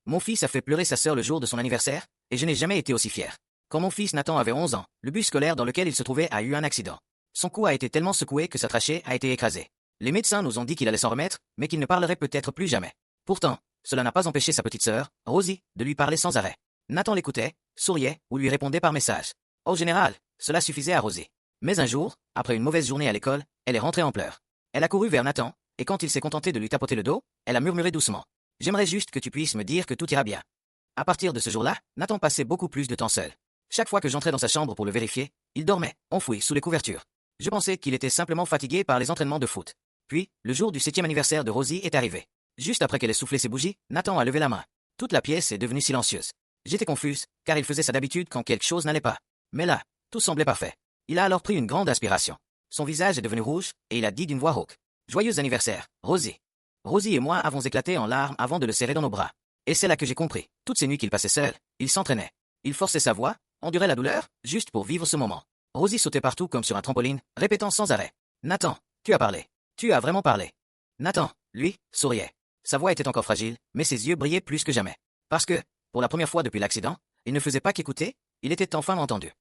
Mon fils a fait pleurer sa sœur le jour de son anniversaire, et je n'ai jamais été aussi fier. Quand mon fils Nathan avait 11 ans, le bus scolaire dans lequel il se trouvait a eu un accident. Son cou a été tellement secoué que sa trachée a été écrasée. Les médecins nous ont dit qu'il allait s'en remettre, mais qu'il ne parlerait peut-être plus jamais. Pourtant, cela n'a pas empêché sa petite sœur, Rosie, de lui parler sans arrêt. Nathan l'écoutait, souriait ou lui répondait par message. Au général, cela suffisait à Rosie. Mais un jour, après une mauvaise journée à l'école, elle est rentrée en pleurs. Elle a couru vers Nathan, et quand il s'est contenté de lui tapoter le dos, elle a murmuré doucement. « J'aimerais juste que tu puisses me dire que tout ira bien. » À partir de ce jour-là, Nathan passait beaucoup plus de temps seul. Chaque fois que j'entrais dans sa chambre pour le vérifier, il dormait, enfoui sous les couvertures. Je pensais qu'il était simplement fatigué par les entraînements de foot. Puis, le jour du 7e anniversaire de Rosie est arrivé. Juste après qu'elle ait soufflé ses bougies, Nathan a levé la main. Toute la pièce est devenue silencieuse. J'étais confuse, car il faisait ça d'habitude quand quelque chose n'allait pas. Mais là, tout semblait parfait. Il a alors pris une grande aspiration. Son visage est devenu rouge, et il a dit d'une voix rauque. « Joyeux anniversaire, Rosie. » Rosie et moi avons éclaté en larmes avant de le serrer dans nos bras. Et c'est là que j'ai compris. Toutes ces nuits qu'il passait seul, il s'entraînait. Il forçait sa voix, endurait la douleur, juste pour vivre ce moment. Rosie sautait partout comme sur un trampoline, répétant sans arrêt. « Nathan, tu as parlé. Tu as vraiment parlé. » Nathan, lui, souriait. Sa voix était encore fragile, mais ses yeux brillaient plus que jamais. Parce que, pour la première fois depuis l'accident, il ne faisait pas qu'écouter, il était enfin entendu.